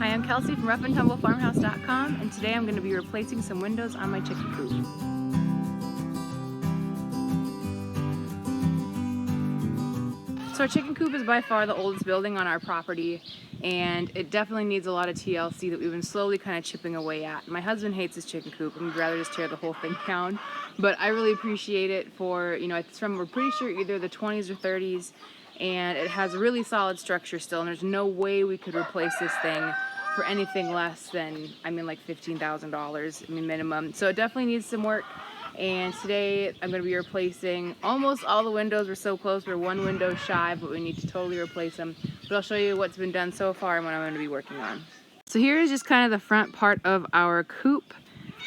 Hi, I'm Kelsey from roughandtumblefarmhouse.com, and today I'm going to be replacing some windows on my chicken coop. So our chicken coop is by far the oldest building on our property, and it definitely needs a lot of TLC that we've been slowly kind of chipping away at. My husband hates his chicken coop and would rather just tear the whole thing down, but I really appreciate it for, it's from, we're pretty sure either the 20s or 30s, and it has a really solid structure still, and there's no way we could replace this thing for anything less than, like $15,000, minimum. So it definitely needs some work. And today I'm going to be replacing almost all the windows. We're so close, we're one window shy, but we need to totally replace them. But I'll show you what's been done so far and what I'm going to be working on. So here is just kind of the front part of our coop.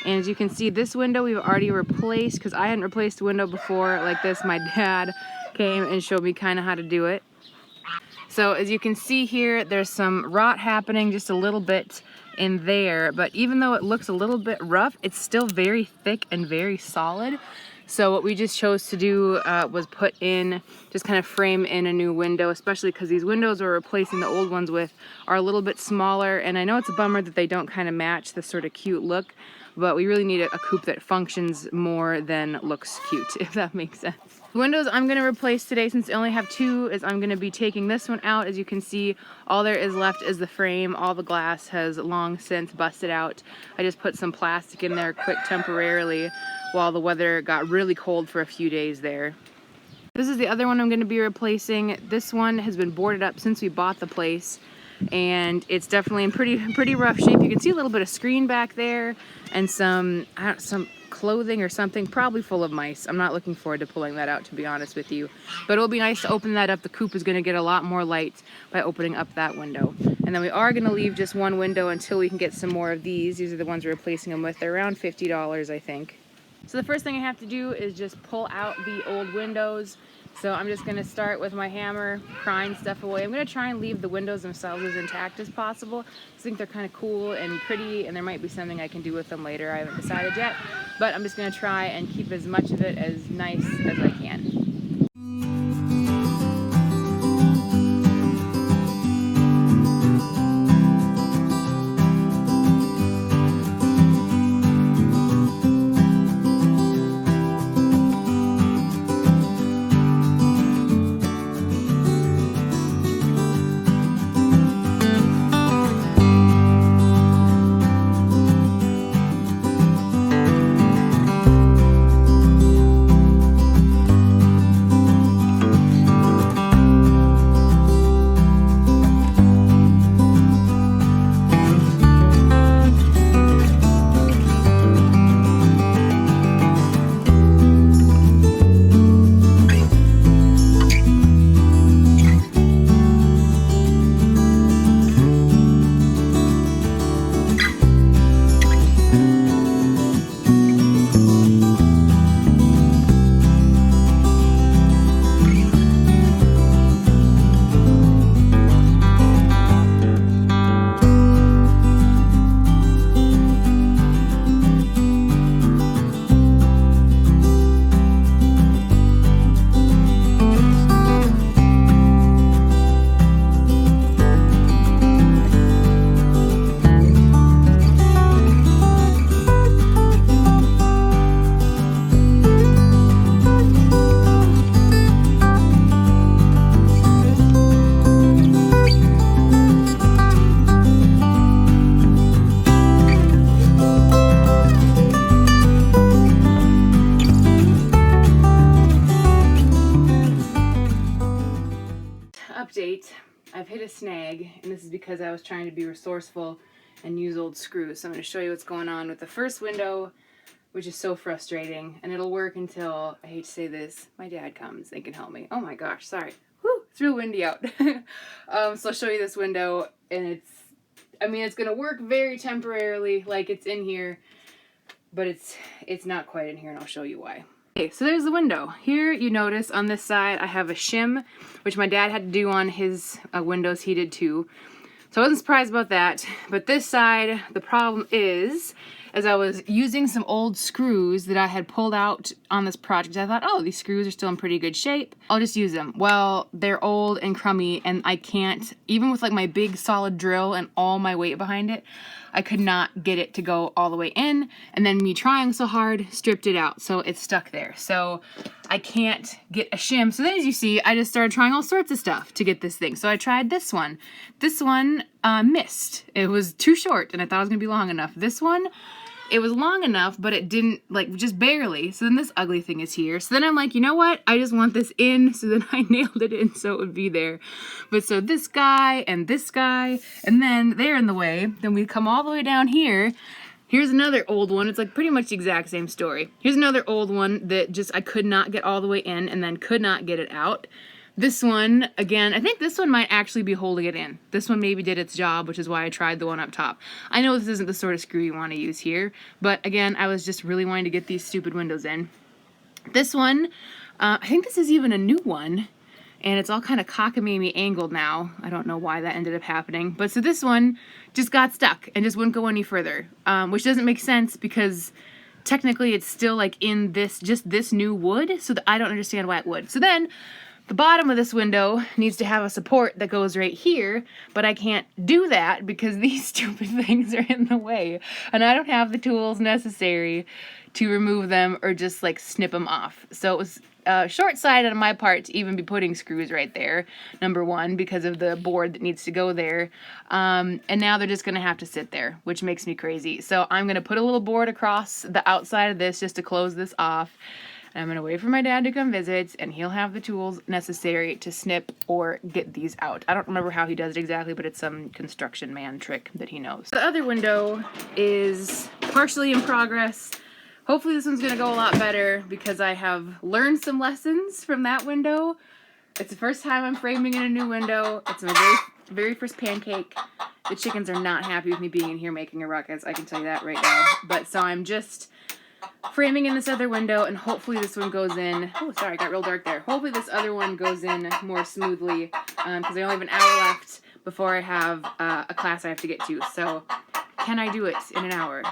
And as you can see, this window we've already replaced because I hadn't replaced a window before like this. My dad came and showed me kind of how to do it. So as you can see here, there's some rot happening just a little bit in there, but even though it looks a little bit rough, it's still very thick and very solid. So what we just chose to do was put in, just kind of frame in a new window, especially because these windows we're replacing the old ones with are a little bit smaller, and I know it's a bummer that they don't kind of match the sort of cute look, but we really need a coop that functions more than looks cute, if that makes sense. The windows I'm going to replace today, since I only have two, is I'm going to be taking this one out. As you can see, all there is left is the frame. All the glass has long since busted out. I just put some plastic in there quick temporarily while the weather got really cold for a few days there. This is the other one I'm going to be replacing. This one has been boarded up since we bought the place, and it's definitely in pretty rough shape. You can see a little bit of screen back there and some clothing or something, probably full of mice. I'm not looking forward to pulling that out, to be honest with you, but it'll be nice to open that up. The coop is going to get a lot more light by opening up that window. And then we are going to leave just one window until we can get some more of these. These are the ones we're replacing them with. They're around $50, I think. So the first thing I have to do is just pull out the old windows. So I'm just going to start with my hammer, prying stuff away. I'm going to try and leave the windows themselves as intact as possible. I think they're kind of cool and pretty, and there might be something I can do with them later. I haven't decided yet, but I'm just going to try and keep as much of it as nice as I can. Update, I've hit a snag, and this is because I was trying to be resourceful and use old screws. So I'm going to show you what's going on with the first window, which is so frustrating, and it'll work until, I hate to say this, my dad comes and can help me. Oh my gosh, sorry. Whew, it's real windy out. So I'll show you this window, and it's going to work very temporarily, like it's in here, but it's not quite in here, and I'll show you why. Okay, so there's the window. Here you notice on this side I have a shim, which my dad had to do on his windows. He did too. So I wasn't surprised about that. But this side, the problem is as I was using some old screws that I had pulled out on this project. I thought, oh, these screws are still in pretty good shape. I'll just use them. Well, they're old and crummy, and I can't, even with like my big solid drill and all my weight behind it, I could not get it to go all the way in, and then me trying so hard stripped it out, so it's stuck there. So I can't get a shim. So then, as you see, I just started trying all sorts of stuff to get this thing. So I tried this one. This one missed. It was too short, and I thought it was gonna be long enough. This one, it was long enough, but it didn't, like, just barely. So then this ugly thing is here. So then I'm like, you know what? I just want this in. So then I nailed it in so it would be there. But so this guy, and then they're in the way. Then we come all the way down here. Here's another old one. It's like pretty much the exact same story. Here's another old one that just I could not get all the way in and then could not get it out. This one, again, I think this one might actually be holding it in. This one maybe did its job, which is why I tried the one up top. I know this isn't the sort of screw you want to use here, but again, I was just really wanting to get these stupid windows in. This one, I think this is even a new one, and it's all kind of cockamamie angled now. I don't know why that ended up happening. But so this one just got stuck and just wouldn't go any further, which doesn't make sense because technically it's still like in this, just this new wood, so that I don't understand why it would. So then, the bottom of this window needs to have a support that goes right here, but I can't do that because these stupid things are in the way, and I don't have the tools necessary to remove them or just like snip them off. So it was short-sighted on my part to even be putting screws right there, number one, because of the board that needs to go there, and now they're just gonna have to sit there, which makes me crazy. So I'm gonna put a little board across the outside of this just to close this off. I'm going to wait for my dad to come visit, and he'll have the tools necessary to snip or get these out. I don't remember how he does it exactly, but it's some construction man trick that he knows. The other window is partially in progress. Hopefully this one's going to go a lot better because I have learned some lessons from that window. It's the first time I'm framing in a new window. It's my very first pancake. The chickens are not happy with me being in here making a ruckus, I can tell you that right now. But so I'm just framing in this other window, and hopefully this one goes in. Oh, sorry, it got real dark there. Hopefully this other one goes in more smoothly because I only have an hour left before I have a class I have to get to. So can I do it in an hour?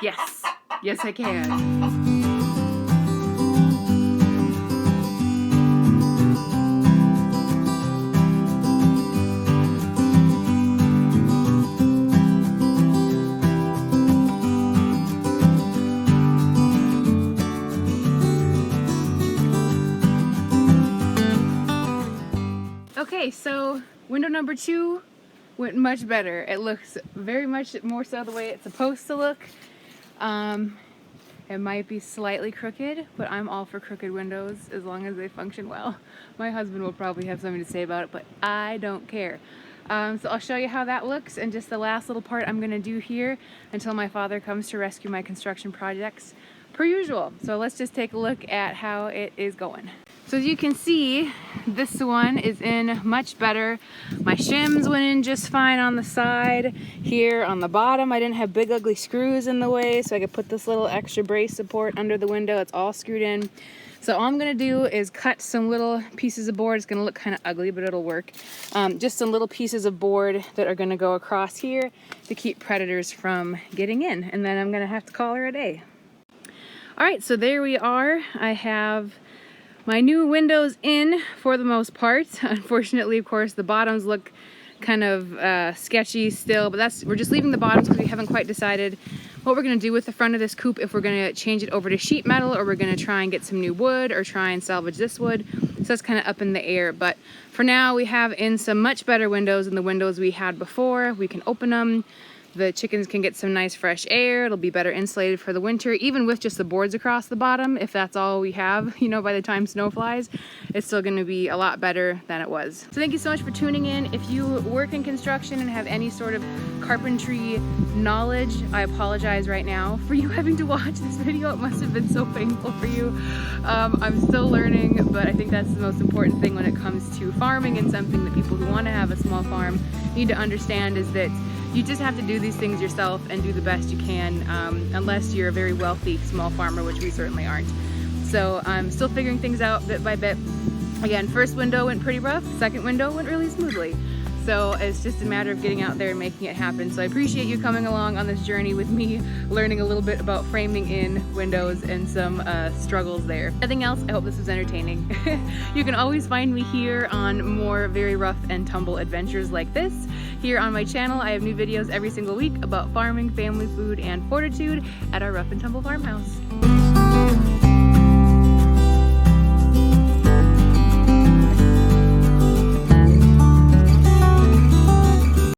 Yes. Yes, I can. Okay, so window number 2 went much better. It looks very much more so the way it's supposed to look. It might be slightly crooked, but I'm all for crooked windows as long as they function well. My husband will probably have something to say about it, but I don't care. So I'll show you how that looks, and just the last little part I'm going to do here until my father comes to rescue my construction projects per usual. So let's just take a look at how it is going. So as you can see, this one is in much better. My shims went in just fine on the side. Here on the bottom, I didn't have big ugly screws in the way, so I could put this little extra brace support under the window. It's all screwed in. So all I'm gonna do is cut some little pieces of board. It's gonna look kind of ugly, but it'll work. Just some little pieces of board that are gonna go across here to keep predators from getting in. And then I'm gonna have to call her a day. All right, so there we are. I have my new windows in for the most part. Unfortunately, of course, the bottoms look kind of sketchy still, but we're just leaving the bottoms because we haven't quite decided what we're going to do with the front of this coop, if we're going to change it over to sheet metal or we're going to try and get some new wood or try and salvage this wood. So that's kind of up in the air, but for now we have in some much better windows than the windows we had before. We can open them. The chickens can get some nice fresh air. It'll be better insulated for the winter, even with just the boards across the bottom. If that's all we have, you know, by the time snow flies, it's still going to be a lot better than it was. So thank you so much for tuning in. If you work in construction and have any sort of carpentry knowledge, I apologize right now for you having to watch this video. It must have been so painful for you. I'm still learning, but I think that's the most important thing when it comes to farming, and something that people who want to have a small farm need to understand is that you just have to do these things yourself and do the best you can, unless you're a very wealthy small farmer, which we certainly aren't. So I'm still figuring things out bit by bit. Again, first window went pretty rough, second window went really smoothly. So it's just a matter of getting out there and making it happen. So I appreciate you coming along on this journey with me, learning a little bit about framing in windows and some struggles there. Nothing else, I hope this was entertaining. You can always find me here on more very rough and tumble adventures like this. Here on my channel, I have new videos every single week about farming, family food, and fortitude at our rough and tumble farmhouse.